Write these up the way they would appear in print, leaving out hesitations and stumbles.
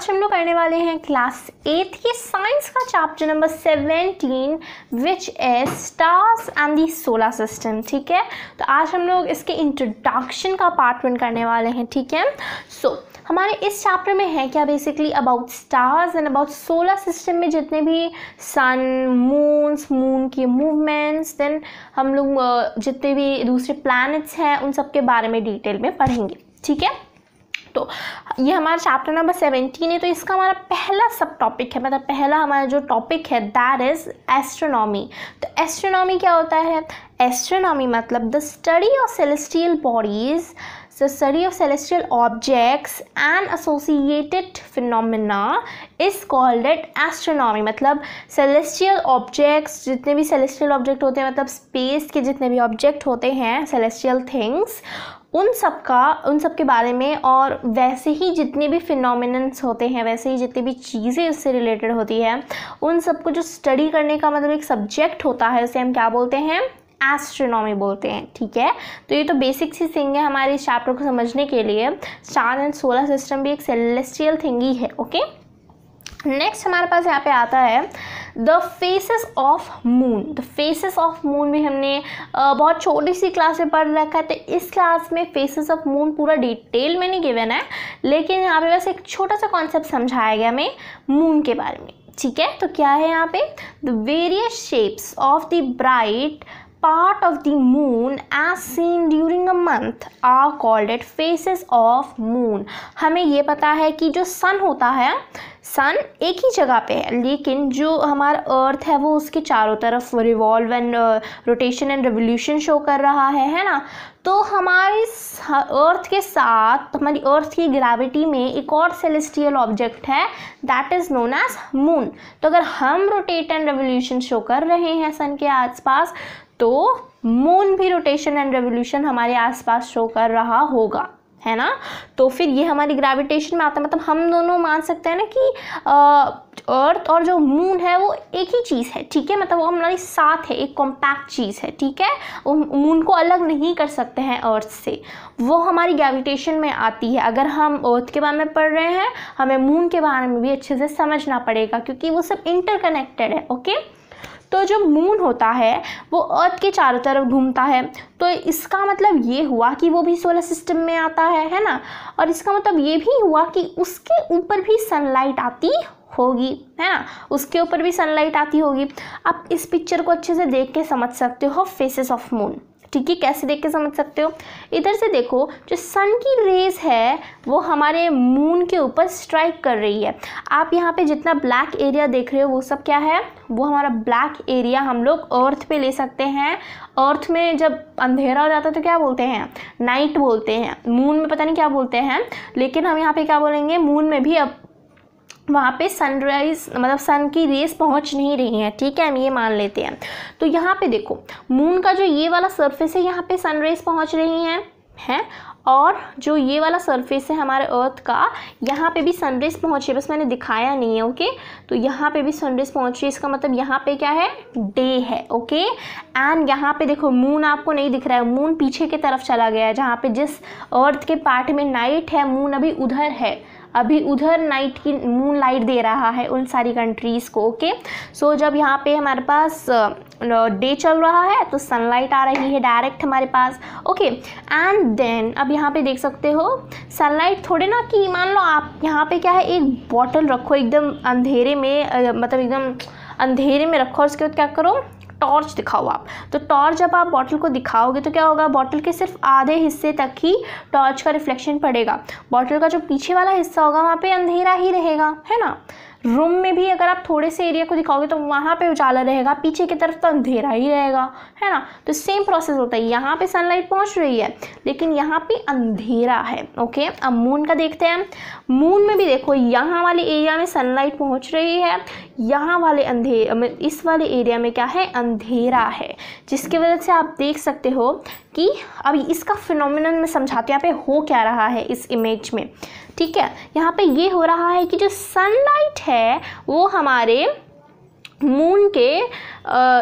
हम लोग करने वाले हैं क्लास 8 के साइंस का chapter number 17 which is stars and the solar system. ठीक है, तो आज हम लोग इसके इंट्रोडक्शन का पार्ट 1 करने वाले हैं। ठीक है, सो हमारे इस चैप्टर में है क्या, basically about stars and about solar system में जितने भी सन, मून की मूवमेंट्स, देन हम लोग जितने भी दूसरे प्लैनेट्स हैं उन सब के बारे में डिटेल में पढ़ेंगे। ठीक है, तो ये हमारा चैप्टर नंबर 17 है, तो इसका हमारा पहला सब टॉपिक है, मतलब पहला हमारा जो टॉपिक है दैट इज एस्ट्रोनॉमी। तो एस्ट्रोनॉमी क्या होता है? एस्ट्रोनॉमी मतलब the study of celestial bodies, the study of celestial objects and associated phenomena is called it astronomy। मतलब celestial objects, जितने भी celestial object होते हैं, मतलब space के जितने भी object होते हैं celestial things, उन सब के बारे में, और वैसे ही जितने भी फिनोमिनन्स होते हैं, वैसे ही जितनी भी चीज़ें उससे रिलेटेड होती है, उन सबको जो स्टडी करने का मतलब एक सब्जेक्ट होता है, उसे हम क्या बोलते हैं? एस्ट्रोनॉमी बोलते हैं। ठीक है, तो ये तो बेसिक सी थिंग है हमारे इस चैप्टर को समझने के लिए। स्टार एंड सोलर सिस्टम भी एक सेलेस्टियल थिंग ही है। ओके, नेक्स्ट हमारे पास यहाँ पे आता है the faces of moon. The faces of moon भी हमने बहुत छोटी सी क्लास में पढ़ रखा है, तो इस क्लास में फेसेस ऑफ मून पूरा डिटेल में नहीं गिवन है, लेकिन यहाँ पे बस एक छोटा सा कॉन्सेप्ट समझाया गया हमें मून के बारे में। ठीक है, तो क्या है यहाँ पे? The various shapes of the bright part of the moon as seen during a month are called it faces of moon। हमें ये पता है कि जो सन होता है, सन एक ही जगह पे है, लेकिन जो हमारा अर्थ है वो उसके चारों तरफ revolve and rotation and revolution show कर रहा है ना। तो हमारी अर्थ के साथ, हमारी अर्थ की ग्रेविटी में एक और सेलेस्टियल ऑब्जेक्ट है that is known as moon. तो अगर हम रोटेट एंड रेवोल्यूशन शो कर रहे हैं सन के आसपास, तो मून भी रोटेशन एंड रेवोल्यूशन हमारे आसपास शो कर रहा होगा, है ना। तो फिर ये हमारी ग्रेविटेशन में आता है, मतलब हम दोनों मान सकते हैं ना कि अर्थ और जो मून है वो एक ही चीज़ है। ठीक है, मतलब वो हमारे साथ है, एक कॉम्पैक्ट चीज़ है। ठीक है, मून को अलग नहीं कर सकते हैं अर्थ से, वो हमारी ग्रेविटेशन में आती है। अगर हम अर्थ के बारे में पढ़ रहे हैं, हमें मून के बारे में भी अच्छे से समझना पड़ेगा, क्योंकि वो सब इंटरकनेक्टेड है। ओके, तो जो मून होता है वो अर्थ के चारों तरफ घूमता है, तो इसका मतलब ये हुआ कि वो भी सोलर सिस्टम में आता है ना। और इसका मतलब ये भी हुआ कि उसके ऊपर भी सनलाइट आती होगी, है ना, उसके ऊपर भी सनलाइट आती होगी। आप इस पिक्चर को अच्छे से देख के समझ सकते हो फेसेस ऑफ मून। ठीक है, कैसे देख के समझ सकते हो? इधर से देखो, जो सन की रेज है वो हमारे मून के ऊपर स्ट्राइक कर रही है। आप यहाँ पे जितना ब्लैक एरिया देख रहे हो वो सब क्या है? वो हमारा ब्लैक एरिया हम लोग अर्थ पे ले सकते हैं। अर्थ में जब अंधेरा हो जाता है तो क्या बोलते हैं? नाइट बोलते हैं। मून में पता नहीं क्या बोलते हैं, लेकिन हम यहाँ पे क्या बोलेंगे? मून में भी अब वहाँ पे सनराइज, मतलब सन की रेस पहुँच नहीं रही है। ठीक है, हम ये मान लेते हैं। तो यहाँ पे देखो, मून का जो ये वाला सरफेस है, यहाँ पे सनरेज पहुँच रही हैं, और जो ये वाला सरफेस है हमारे अर्थ का, यहाँ पे भी सनरेज पहुँच रही है, बस मैंने दिखाया नहीं है। ओके, तो यहाँ पे भी सनरेज पहुँच रही है, इसका मतलब यहाँ पे क्या है? डे है। ओके, एंड यहाँ पे देखो मून आपको नहीं दिख रहा है, मून पीछे की तरफ चला गया है। जहाँ पे जिस अर्थ के पार्ट में नाइट है, मून अभी उधर है, अभी उधर नाइट की मून लाइट दे रहा है उन सारी कंट्रीज़ को। ओके, सो जब यहाँ पे हमारे पास डे चल रहा है तो सनलाइट आ रही है डायरेक्ट हमारे पास। ओके, एंड देन अब यहाँ पे देख सकते हो सनलाइट थोड़े ना, कि मान लो आप यहाँ पे क्या है, एक बॉटल रखो एकदम अंधेरे में, मतलब एकदम अंधेरे में रखो, और उसके बाद क्या करो? टॉर्च दिखाओ आप। तो टॉर्च जब आप बॉटल को दिखाओगे तो क्या होगा? बॉटल के सिर्फ आधे हिस्से तक ही टॉर्च का रिफ्लेक्शन पड़ेगा। बॉटल का जो पीछे वाला हिस्सा होगा वहाँ पे अंधेरा ही रहेगा, है ना। रूम में भी अगर आप थोड़े से एरिया को दिखाओगे तो वहाँ पे उजाला रहेगा, पीछे की तरफ तो अंधेरा ही रहेगा, है ना। तो सेम प्रोसेस होता है, यहाँ पे सनलाइट पहुँच रही है लेकिन यहाँ पे अंधेरा है। ओके, अब मून का देखते हैं। मून में भी देखो, यहाँ वाले एरिया में सनलाइट पहुँच रही है, यहाँ वाले इस वाले एरिया में क्या है? अंधेरा है, जिसकी वजह से आप देख सकते हो कि अभी इसका फिनोमिनन में समझाते हैं यहाँ पे हो क्या रहा है इस इमेज में। ठीक है, यहाँ पे ये हो रहा है कि जो सनलाइट है वो हमारे मून के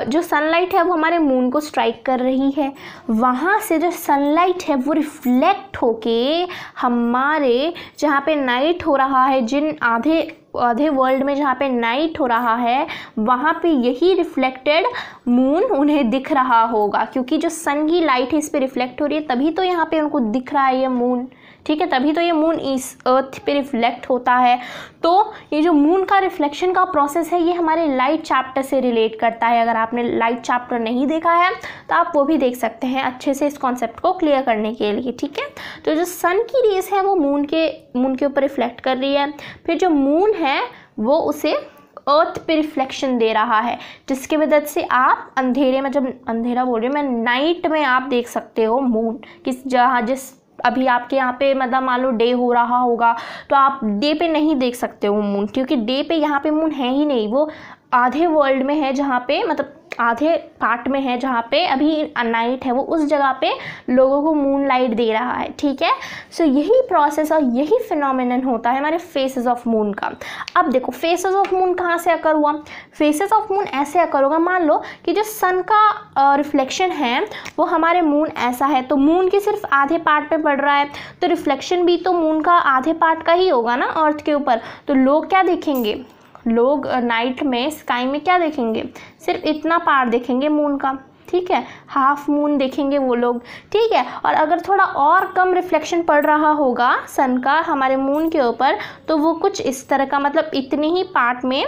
जो सनलाइट है वो हमारे मून को स्ट्राइक कर रही है, वहाँ से जो सनलाइट है वो रिफ्लेक्ट होके हमारे जहाँ पे नाइट हो रहा है, जिन आधे वर्ल्ड में जहाँ पे नाइट हो रहा है वहाँ पे यही रिफ्लेक्टेड मून उन्हें दिख रहा होगा, क्योंकि जो सन की लाइट है इस पे रिफ्लेक्ट हो रही है, तभी तो यहाँ पे उनको दिख रहा है ये मून, ठीक है, तभी तो ये मून इस अर्थ पे रिफ्लेक्ट होता है। तो ये जो मून का रिफ्लेक्शन का प्रोसेस है ये हमारे लाइट चैप्टर से रिलेट करता है। अगर आपने लाइट चैप्टर नहीं देखा है तो आप वो भी देख सकते हैं अच्छे से इस कॉन्सेप्ट को क्लियर करने के लिए, ठीक है। तो जो सन की रेस है वो मून के ऊपर रिफ्लेक्ट कर रही है, फिर जो मून है वो उसे अर्थ पे रिफ्लेक्शन दे रहा है, जिसकी वजह से आप अंधेरे में, जब अंधेरा बोल रही हूँ मैं, नाइट में आप देख सकते हो मून जिस अभी आपके यहाँ पे मतलब मान लो डे हो रहा होगा तो आप डे पे नहीं देख सकते हो मून, क्योंकि डे पे यहाँ पे मून है ही नहीं, वो आधे वर्ल्ड में है जहाँ पे, मतलब आधे पार्ट में है जहाँ पे अभी नाइट है, वो उस जगह पे लोगों को मून लाइट दे रहा है, ठीक है। सो यही प्रोसेस और यही फिनोमिनन होता है हमारे फेसेस ऑफ मून का। अब देखो फेसेस ऑफ मून कहाँ से अकर हुआ, फेसेस ऑफ मून ऐसे अकर होगा, मान लो कि जो सन का रिफ्लेक्शन है वो हमारे मून ऐसा है, तो मून की सिर्फ आधे पार्ट पे पड़ रहा है, तो रिफ्लेक्शन भी तो मून का आधे पार्ट का ही होगा ना अर्थ के ऊपर। तो लोग क्या देखेंगे, लोग नाइट में स्काई में क्या देखेंगे, सिर्फ इतना पार्ट देखेंगे मून का, ठीक है, हाफ मून देखेंगे वो लोग, ठीक है। और अगर थोड़ा और कम रिफ्लेक्शन पड़ रहा होगा सन का हमारे मून के ऊपर तो वो कुछ इस तरह का, मतलब इतने ही पार्ट में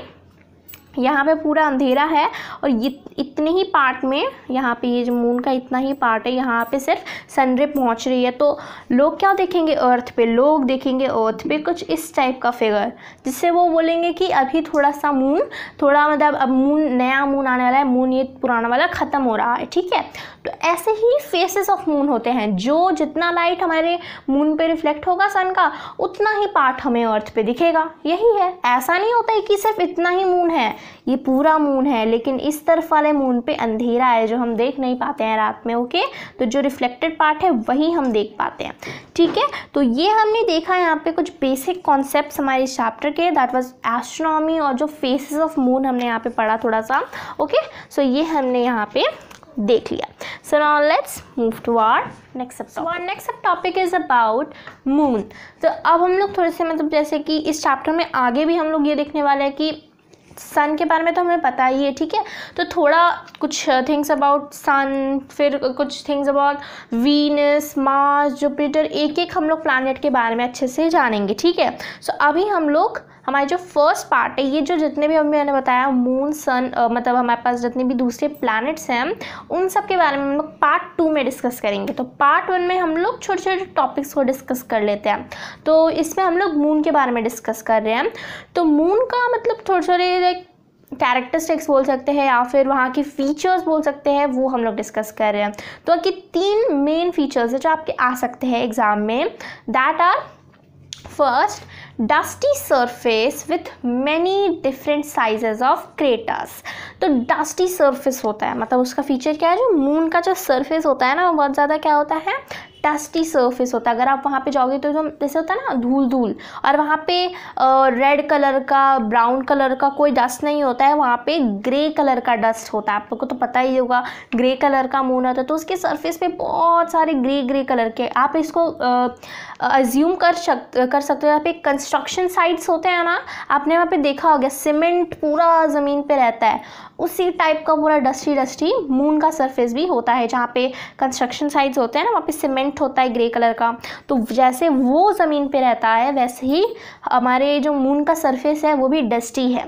यहाँ पे पूरा अंधेरा है और ये इतने ही पार्ट में यहाँ पे ये जो मून का इतना ही पार्ट है यहाँ पे सिर्फ सनरे पहुँच रही है, तो लोग क्या देखेंगे अर्थ पे, लोग देखेंगे अर्थ पे कुछ इस टाइप का फिगर, जिससे वो बोलेंगे कि अभी थोड़ा सा मून, थोड़ा मतलब अब मून, नया मून आने वाला है, मून ये पुराना वाला ख़त्म हो रहा है, ठीक है। तो ऐसे ही फेसेस ऑफ मून होते हैं, जो जितना लाइट हमारे मून पे रिफ्लेक्ट होगा सन का उतना ही पार्ट हमें अर्थ पे दिखेगा, यही है। ऐसा नहीं होता है कि सिर्फ इतना ही मून है, ये पूरा मून है, लेकिन इस तरफ वाले मून पे अंधेरा है जो हम देख नहीं पाते हैं रात में, ओके। तो जो रिफ्लेक्टेड पार्ट है वही हम देख पाते हैं, ठीक है। तो ये हमने देखा यहाँ पे कुछ बेसिक कॉन्सेप्ट्स हमारे इस चैप्टर के, दैट वाज एस्ट्रोनॉमी, और जो फेसेस ऑफ मून हमने यहाँ पे पढ़ा थोड़ा सा, ओके। सो ये हमने यहाँ पे देख लिया। So now let's move to our next sub. Our next sub topic is about moon. तो अब हम लोग थोड़े से, मतलब जैसे कि इस चैप्टर में आगे भी हम लोग ये देखने वाले हैं कि सन के बारे में तो हमें पता ही है, ठीक है, तो थोड़ा कुछ थिंग्स अबाउट सन, फिर कुछ things about Venus, Mars, Jupiter, एक एक हम लोग प्लैनेट के बारे में अच्छे से जानेंगे, ठीक है। सो अभी हम लोग हमारे जो फर्स्ट पार्ट है, ये जो जितने भी अभी मैंने बताया मून, सन, मतलब हमारे पास जितने भी दूसरे प्लैनेट्स हैं उन सब के बारे में हम लोग पार्ट 2 में डिस्कस करेंगे। तो पार्ट 1 में हम लोग छोटे छोटे टॉपिक्स को डिस्कस कर लेते हैं। तो इसमें हम लोग मून के बारे में डिस्कस कर रहे हैं। तो मून का मतलब थोड़े थोड़े कैरेक्टरिस्टिक्स बोल सकते हैं या फिर वहाँ की फीचर्स बोल सकते हैं, वो हम लोग डिस्कस कर रहे हैं। तो कि 3 मेन फीचर्स है जो आपके आ सकते हैं एग्जाम में, that are first dusty surface with many different sizes of craters. तो डस्टी सरफेस होता है, मतलब उसका फीचर क्या है, जो मून का जो सरफेस होता है ना बहुत ज़्यादा क्या होता है, डस्टी सरफेस होता है। अगर आप वहाँ पे जाओगे तो जैसे होता है ना धूल धूल, और वहाँ पे रेड कलर का, ब्राउन कलर का कोई डस्ट नहीं होता है, वहाँ पे ग्रे कलर का डस्ट होता है। आप लोग को तो पता ही होगा ग्रे कलर का मून होता है, तो उसके सरफेस पे बहुत सारे ग्रे कलर के, आप इसको अज्यूम कर सकते हो। यहाँ पे कंस्ट्रक्शन साइट्स होते हैं ना, आपने वहाँ पे देखा होगा सीमेंट पूरा ज़मीन पे रहता है, उसी टाइप का पूरा डस्टी मून का सरफेस भी होता है। जहाँ पे कंस्ट्रक्शन साइट्स होते हैं ना वहाँ पे सीमेंट होता है ग्रे कलर का, तो जैसे वो ज़मीन पे रहता है वैसे ही हमारे जो मून का सरफेस है वो भी डस्टी है।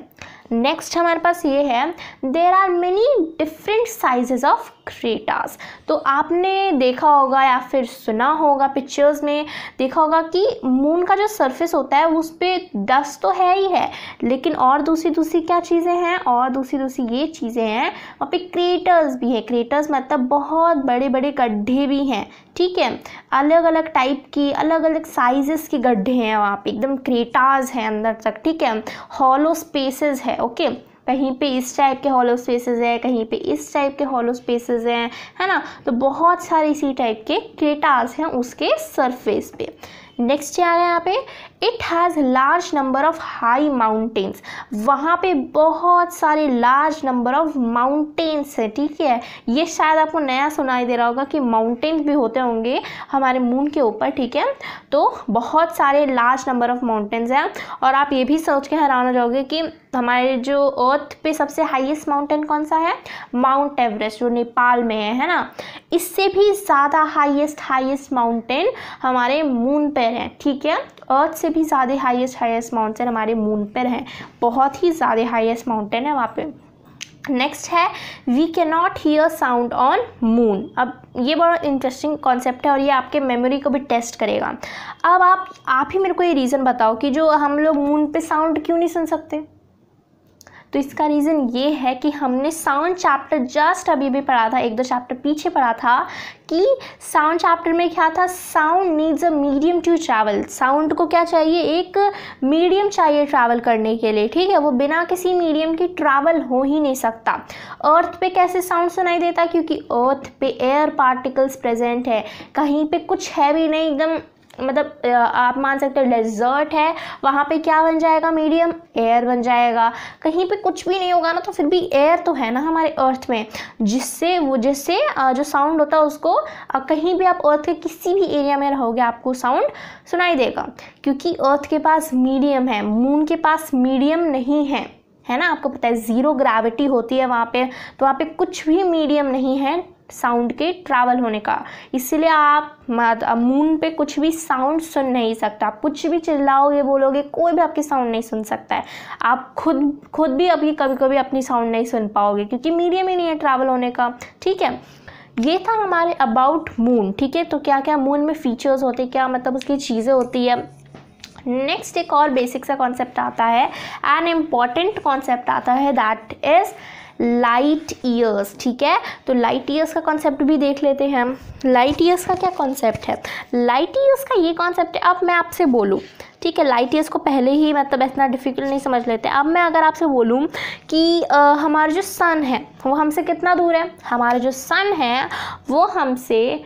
नेक्स्ट हमारे पास ये है, there are many different sizes of craters. तो आपने देखा होगा या फिर सुना होगा, पिक्चर्स में देखा होगा कि मून का जो सरफेस होता है उस पर डस्ट तो है ही है, लेकिन और दूसरी क्या चीज़ें हैं, और दूसरी ये चीज़ें हैं, वहाँ पे क्रेटर्स भी है। क्रेटर्स मतलब बहुत बड़े बड़े गड्ढे भी हैं, ठीक है, अलग अलग टाइप की, अलग अलग साइजेस के गड्ढे हैं वहाँ पे, एकदम क्रेटर्स हैं अंदर तक, ठीक है, हॉलो स्पेसेस है, ओके। कहीं पे इस टाइप के हॉलो स्पेसेस है, कहीं पे इस टाइप के हॉलो स्पेसेस हैं, है ना। तो बहुत सारे इसी टाइप के क्रेटर्स हैं उसके सरफेस पे। नेक्स्ट क्या है यहाँ पे, it has large number of high mountains, वहाँ पे बहुत सारे लार्ज नंबर ऑफ माउंटेन्स है, ठीक है। ये शायद आपको नया सुनाई दे रहा होगा कि माउंटेन्स भी होते होंगे हमारे मून के ऊपर, ठीक है। तो बहुत सारे लार्ज नंबर ऑफ माउंटेन्स हैं। और आप ये भी सोच के हैरान हो जाओगे कि हमारे जो अर्थ पे सबसे हाईएस्ट माउंटेन कौन सा है, माउंट एवरेस्ट, जो नेपाल में है ना। इससे भी ज़्यादा हाईएस्ट माउंटेन हमारे मून पर है, ठीक है। अर्थ से भी ज़्यादा हाईएस्ट माउंटेन हमारे मून पर हैं, बहुत ही ज़्यादा हाईएस्ट माउंटेन है वहाँ पे। नेक्स्ट है we can not hear sound on moon. अब ये बड़ा इंटरेस्टिंग कॉन्सेप्ट है और ये आपके मेमोरी को भी टेस्ट करेगा। अब आप ही मेरे को ये रीज़न बताओ कि जो हम लोग मून पे साउंड क्यों नहीं सुन सकते। तो इसका रीज़न ये है कि हमने साउंड चैप्टर जस्ट अभी भी पढ़ा था, 1-2 चैप्टर पीछे पढ़ा था कि साउंड चैप्टर में क्या था, sound needs a medium to travel. Sound को क्या चाहिए, एक मीडियम चाहिए ट्रैवल करने के लिए, ठीक है। वो बिना किसी मीडियम के ट्रैवल हो ही नहीं सकता। अर्थ पे कैसे साउंड सुनाई देता, क्योंकि अर्थ पे एयर पार्टिकल्स प्रेजेंट है, कहीं पे कुछ है भी नहीं, एकदम मतलब आप मान सकते हो डेजर्ट है, वहाँ पे क्या बन जाएगा, मीडियम एयर बन जाएगा। कहीं पे कुछ भी नहीं होगा ना, तो फिर भी एयर तो है ना हमारे अर्थ में, जिससे जो साउंड होता है उसको कहीं भी आप अर्थ के किसी भी एरिया में रहोगे आपको साउंड सुनाई देगा, क्योंकि अर्थ के पास मीडियम है, मून के पास मीडियम नहीं है, है ना। आपको पता है ज़ीरो ग्रेविटी होती है वहाँ पे, तो वहाँ पे कुछ भी मीडियम नहीं है साउंड के ट्रैवल होने का। इसलिए आप मून पे कुछ भी साउंड सुन नहीं सकता। आप कुछ भी चिल्लाओगे बोलोगे, कोई भी आपकी साउंड नहीं सुन सकता है। आप खुद भी अभी कभी कभी अपनी साउंड नहीं सुन पाओगे, क्योंकि मीडियम ही नहीं है ट्रैवल होने का, ठीक है। ये था हमारे अबाउट मून, ठीक है। तो क्या क्या मून में फीचर्स होते हैं, क्या मतलब उसकी चीज़ें होती है। नेक्स्ट एक और बेसिक सा कॉन्सेप्ट आता है, एन इम्पॉर्टेंट कॉन्सेप्ट आता है, दैट इज़ लाइट ईयर्स, ठीक है। तो लाइट ईयर्स का कॉन्सेप्ट भी देख लेते हैं हम। लाइट ईयर्स का क्या कॉन्सेप्ट है, लाइट ईयर्स का ये कॉन्सेप्ट है, अब मैं आपसे बोलूँ, ठीक है, लाइट ईयर्स को पहले ही मतलब इतना डिफिकल्ट नहीं समझ लेते। अब मैं अगर आपसे बोलूँ कि हमारा जो सन है वो हमसे कितना दूर है, हमारा जो सन है वो हमसे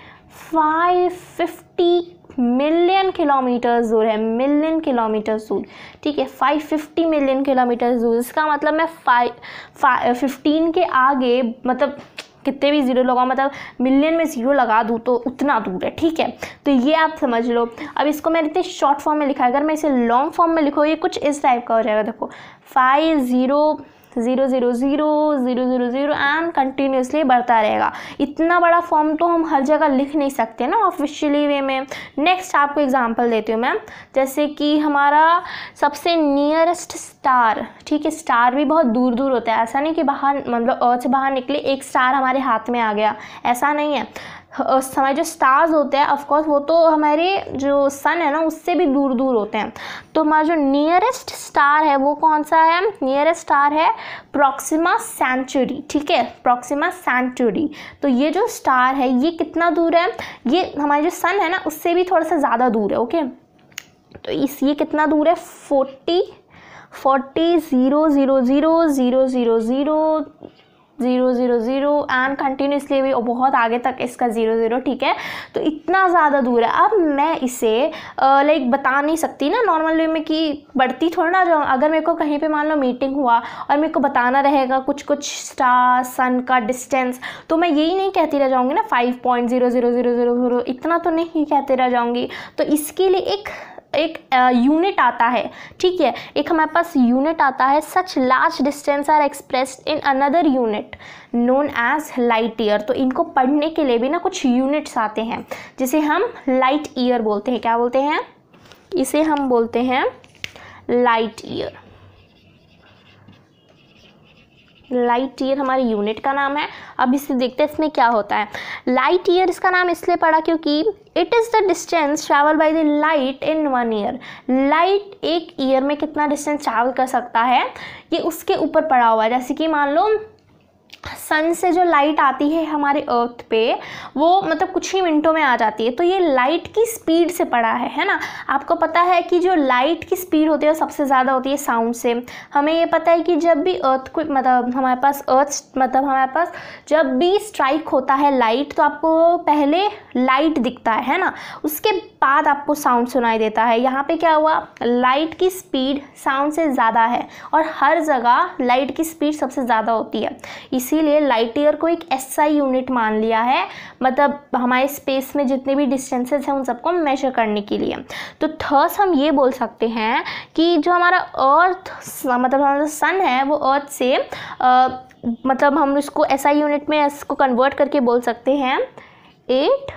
550 मिलियन किलोमीटर्स दूर है, मिलियन किलोमीटर्स दूर, ठीक है। 550 मिलियन किलोमीटर्स दूर, इसका मतलब मैं 15 के आगे मतलब कितने भी ज़ीरो लगाओ, मतलब मिलियन में ज़ीरो लगा दूँ तो उतना दूर है, ठीक है। तो ये आप समझ लो। अब इसको मैंने इतने शॉर्ट फॉर्म में लिखा है, अगर मैं इसे लॉन्ग फॉर्म में लिखो ये कुछ इस टाइप का हो जाएगा। देखो 50,000,000 एंड कंटिन्यूसली बढ़ता रहेगा। इतना बड़ा फॉर्म तो हम हर जगह लिख नहीं सकते ना ऑफिशियली वे में। नेक्स्ट आपको एग्जांपल देती हूँ मैं, जैसे कि हमारा सबसे नियरेस्ट स्टार, ठीक है। स्टार भी बहुत दूर दूर होता है, ऐसा नहीं कि बाहर मतलब अर्थ से बाहर निकले एक स्टार हमारे हाथ में आ गया, ऐसा नहीं है। हमारे जो स्टार्स होते हैं ऑफकोर्स वो तो हमारे जो सन है ना उससे भी दूर दूर होते हैं। तो हमारा जो नियरेस्ट स्टार है वो कौन सा है, नियरेस्ट स्टार है प्रॉक्सिमा सेंचुरी, ठीक है, प्रॉक्सिमा सेंचुरी। तो ये जो स्टार है ये कितना दूर है, ये हमारे जो सन है ना उससे भी थोड़ा सा ज़्यादा दूर है, ओके। तो ये कितना दूर है, 40,000,000,000 एंड कंटिन्यूसली भी बहुत आगे तक इसका 00, ठीक है। तो इतना ज़्यादा दूर है। अब मैं इसे लाइक बता नहीं सकती ना नॉर्मल वे में कि बढ़ती थोड़ा ना जाऊँ। अगर मेरे को कहीं पे मान लो मीटिंग हुआ और मेरे को बताना रहेगा कुछ स्टार सन का डिस्टेंस, तो मैं यही नहीं कहती रह जाऊँगी ना 5.00000, इतना तो नहीं कहते रह जाऊँगी। तो इसके लिए एक यूनिट आता है, ठीक है, एक हमारे पास यूनिट आता है। Such large distance are expressed in another unit known as light year. तो इनको पढ़ने के लिए भी ना कुछ यूनिट्स आते हैं, जिसे हम लाइट ईयर बोलते हैं। क्या बोलते हैं, इसे हम बोलते हैं लाइट ईयर। लाइट ईयर हमारे यूनिट का नाम है। अब इसे देखते हैं इसमें क्या होता है। लाइट ईयर इसका नाम इसलिए पड़ा क्योंकि it is the distance travel by the light in 1 year. Light एक ईयर में कितना डिस्टेंस ट्रैवल कर सकता है ये उसके ऊपर पड़ा हुआ है। जैसे कि मान लो सन से जो लाइट आती है हमारे अर्थ पे वो मतलब कुछ ही मिनटों में आ जाती है। तो ये लाइट की स्पीड से पड़ा है ना। आपको पता है कि जो लाइट की स्पीड होती है वो सबसे ज़्यादा होती है साउंड से। हमें ये पता है कि जब भी अर्थ को मतलब हमारे पास जब भी स्ट्राइक होता है लाइट तो आपको पहले लाइट दिखता है ना, उसके बाद आपको साउंड सुनाई देता है। यहाँ पे क्या हुआ, लाइट की स्पीड साउंड से ज़्यादा है और हर जगह लाइट की स्पीड सबसे ज़्यादा होती है, इसीलिए लाइट ईयर को एक SI यूनिट मान लिया है, मतलब हमारे स्पेस में जितने भी डिस्टेंसेस हैं उन सबको मेजर करने के लिए। तो थर्स हम ये बोल सकते हैं कि जो हमारा अर्थ मतलब हमारा सन है वो अर्थ से मतलब हम इसको SI यूनिट में इसको कन्वर्ट करके बोल सकते हैं 8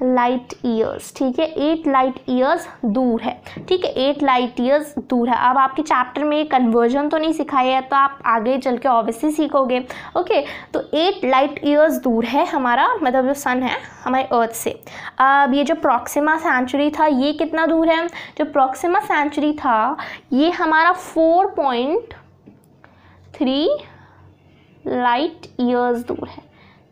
लाइट ईयर्स। ठीक है, 8 लाइट ईयर्स दूर है। ठीक है, 8 लाइट ईयर्स दूर है। अब आपके चैप्टर में कन्वर्जन तो नहीं सिखाया है तो आप आगे चल के ऑब्वियसली सीखोगे। ओके, तो 8 लाइट ईयर्स दूर है हमारा मतलब जो सन है हमारे अर्थ से। अब ये जो प्रॉक्सिमा सेंचुरी था ये कितना दूर है, जो प्रॉक्सिमा सेंचुरी था ये हमारा 4.3 लाइट ईयर्स दूर है।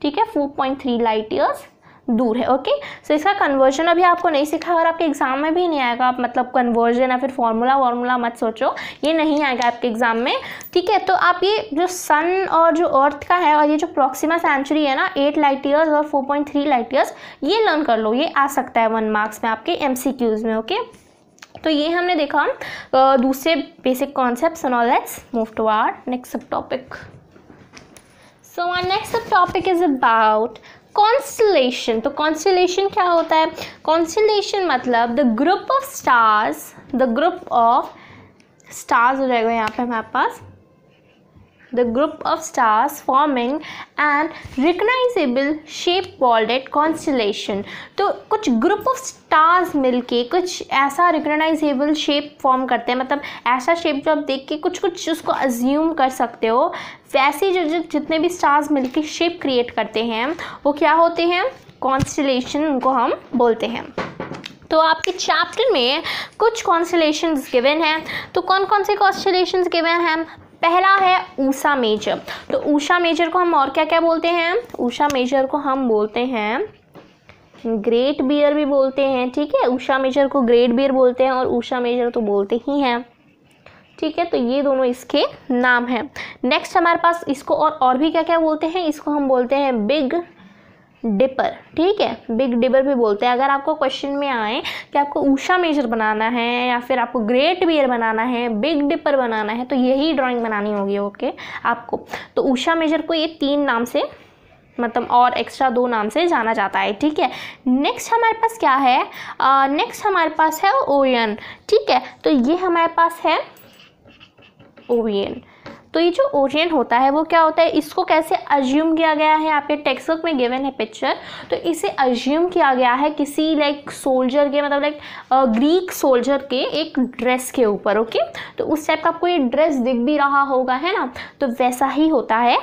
ठीक है, 4.3 लाइट ईयर्स दूर है। ओके, सो इसका कन्वर्जन अभी आपको नहीं सीखा और आपके एग्जाम में भी नहीं आएगा। आप मतलब कन्वर्जन या फिर फार्मूला मत सोचो, ये नहीं आएगा आपके एग्जाम में। ठीक है, तो आप ये जो सन और जो अर्थ का है और ये जो प्रॉक्सिमा सेंचुरी है ना 8 लाइट ईयर्स और 4.3 लाइट ईयर्स, ये लर्न कर लो, ये आ सकता है 1 मार्क्स में आपके MCQs में। ओके, तो ये हमने देखा दूसरे basic concepts. Now let's move to our next sub topic. So our next sub topic is about constellation. तो कॉन्स्टेलेशन क्या होता है, कॉन्स्टेलेशन मतलब द ग्रुप ऑफ स्टार्स हो जाएगा यहाँ पे हमारे पास, the group of stars forming an recognizable shape called it constellation। तो कुछ ग्रुप ऑफ स्टार्स मिलके कुछ ऐसा रिकग्नाइजेबल शेप फॉर्म करते हैं, मतलब ऐसा शेप जो आप देख के कुछ उसको अज्यूम कर सकते हो, वैसे जो जितने भी स्टार्स मिलके शेप क्रिएट करते हैं वो क्या होते हैं, कॉन्स्टेलेशन उनको हम बोलते हैं। तो आपके चैप्टर में कुछ कॉन्स्टेलेशंस गिवन हैं। तो कौन कौन से कॉन्स्टेलेशंस गिवन हैं, पहला है ऊषा मेजर। तो ऊषा मेजर को हम और क्या क्या बोलते हैं, ऊषा मेजर को हम बोलते हैं ग्रेट बियर भी बोलते हैं। ठीक है, ऊषा मेजर को ग्रेट बियर बोलते हैं और ऊषा मेजर तो बोलते ही हैं। ठीक है, तो ये दोनों इसके नाम हैं। नेक्स्ट हमारे पास इसको और भी क्या क्या बोलते हैं, इसको हम बोलते हैं बिग डिपर। ठीक है, बिग डिपर भी बोलते हैं। अगर आपको क्वेश्चन में आए कि आपको ऊषा मेजर बनाना है या फिर आपको ग्रेट बियर बनाना है, बिग डिपर बनाना है, तो यही ड्राइंग बनानी होगी। ओके, आपको तो ऊषा मेजर को ये 3 नाम से मतलब और एक्स्ट्रा 2 नाम से जाना जाता है। ठीक है, नेक्स्ट हमारे पास क्या है, नेक्स्ट हमारे पास है ओरियन। ठीक है, तो ये हमारे पास है ओरियन। तो ये जो ओरियन होता है वो क्या होता है, इसको कैसे अज्यूम किया गया है, आपके टेक्स्ट बुक में गिवन है पिक्चर। तो इसे अज्यूम किया गया है किसी लाइक सोल्जर के मतलब लाइक ग्रीक सोल्जर के एक ड्रेस के ऊपर। ओके, तो उस टाइप का आपको ये ड्रेस दिख भी रहा होगा, है ना, तो वैसा ही होता है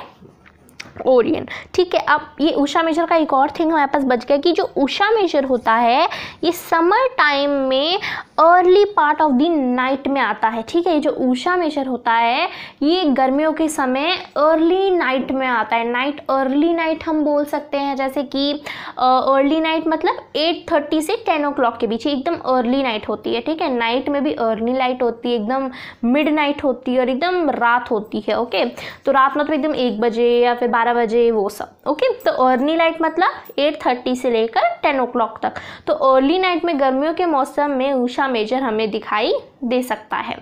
ओरियन। ठीक है, अब ये ऊषा मेजर का एक और थिंग हमारे पास बच गया कि जो ऊषा मेजर होता है ये समर टाइम में early part of the night में आता है। ठीक है, ये जो ऊषा मेजर होता है ये गर्मियों के समय अर्ली नाइट में आता है। नाइट अर्ली नाइट हम बोल सकते हैं, जैसे कि अर्ली नाइट मतलब 8:30 से 10 o'clock के बीच एकदम अर्ली नाइट होती है। ठीक है, नाइट में भी अर्ली नाइट होती है, एकदम मिड नाइट होती है और एकदम रात होती है। ओके, तो रात मतलब एकदम 1 बजे या फिर 12 बजे वो सब। ओके, तो अर्ली नाइट मतलब 8:30 से लेकर 10 o'clock तक। तो अर्ली नाइट में गर्मियों के मौसम में ऊषा मेजर हमें दिखाई दे सकता है।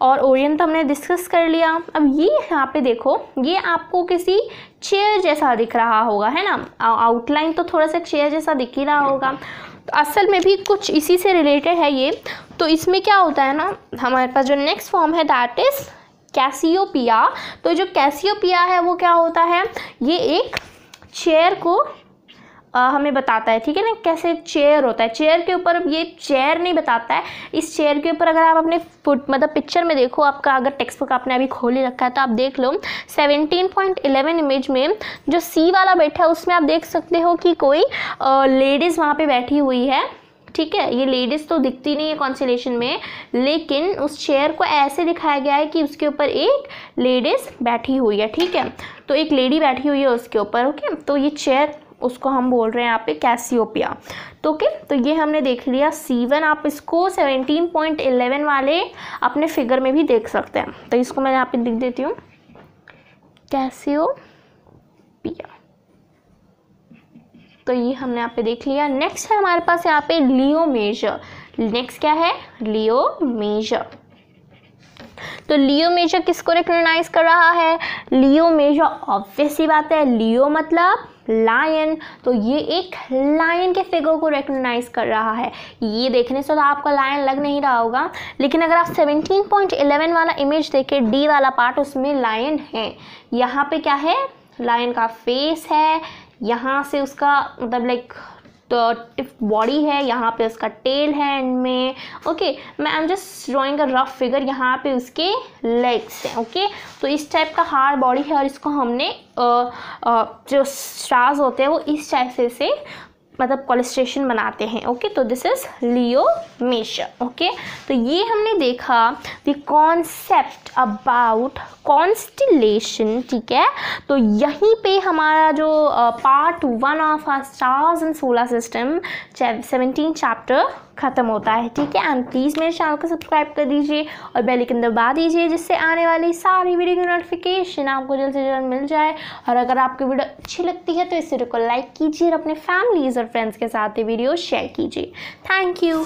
और ओरियन तो हमने डिस्कस कर लिया। अब ये यहाँ पे देखो, ये आपको किसी चेयर जैसा दिख रहा होगा, है ना, आउटलाइन तो थोड़ा सा चेयर जैसा दिख ही रहा होगा। तो असल में भी कुछ इसी से रिलेटेड है ये। तो इसमें क्या होता है ना, हमारे पास जो नेक्स्ट फॉर्म है दैट इज कैसियोपिया। तो जो कैसियोपिया है वो क्या होता है, ये एक चेयर को हमें बताता है। ठीक है ना, कैसे चेयर होता है, चेयर के ऊपर ये चेयर नहीं बताता है। इस चेयर के ऊपर अगर आप अपने मतलब पिक्चर में देखो, आपका अगर टेक्स्ट बुक आपने अभी खोले रखा है तो आप देख लो 17.11 इमेज में जो सी वाला बैठा है उसमें आप देख सकते हो कि कोई लेडीज़ वहाँ पे बैठी हुई है। ठीक है। ये लेडीज़ तो दिखती नहीं है कॉन्स्टेलेशन में, लेकिन उस चेयर को ऐसे दिखाया गया है कि उसके ऊपर एक लेडीज़ बैठी हुई है, ठीक है। तो एक लेडी बैठी हुई है उसके ऊपर, ओके। तो ये चेयर, उसको हम बोल रहे हैं यहाँ पे कैसियोपिया। तो ओके, तो ये हमने देख लिया C1। आप इसको 17.11 वाले अपने फिगर में भी देख सकते हैं। तो इसको मैं यहाँ पे लिख देती हूँ, कैसियोपिया। तो ये हमने यहाँ पे देख लिया। नेक्स्ट है हमारे पास यहाँ पे लियो मेजर। नेक्स्ट क्या है? लियो मेजर। तो लियो मेजर किसको रिकॉग्नाइज कर रहा है? लियो मेजर ऑब्वियस सी बात है, लियो मतलब लायन, तो ये एक लायन के फिगर को रिकॉग्नाइज कर रहा है। ये देखने से तो आपका लायन लग नहीं रहा होगा, लेकिन अगर आप 17.11 वाला इमेज देखें, डी वाला पार्ट, उसमें लायन है। यहाँ पे क्या है? लायन का फेस है, यहाँ से उसका मतलब लाइक बॉडी है, यहाँ पे उसका टेल है एंड में, ओके। मैं I am just drawing a rough figure. यहाँ पे उसके लेग्स हैं, ओके। तो इस टाइप का हार्ड बॉडी है और इसको हमने जो स्टार्स होते हैं वो इस टाइप से मतलब कॉन्स्टेलेशन बनाते हैं, ओके। तो this is Leo Major, okay. तो ये हमने देखा द कॉन्सेप्ट अबाउट कॉन्स्टेलेशन, ठीक है। तो यहीं पे हमारा जो part 1 of our stars in solar system 17 chapter ख़त्म होता है, ठीक है। एंड प्लीज़ मेरे चैनल को सब्सक्राइब कर दीजिए और बेल आइकन दबा दीजिए, जिससे आने वाली सारी वीडियो की नोटिफिकेशन आपको जल्द से जल्द मिल जाए। और अगर आपको वीडियो अच्छी लगती है तो इस वीडियो को लाइक कीजिए और अपने फैमिलीज़ और फ्रेंड्स के साथ ये वीडियो शेयर कीजिए। Thank you.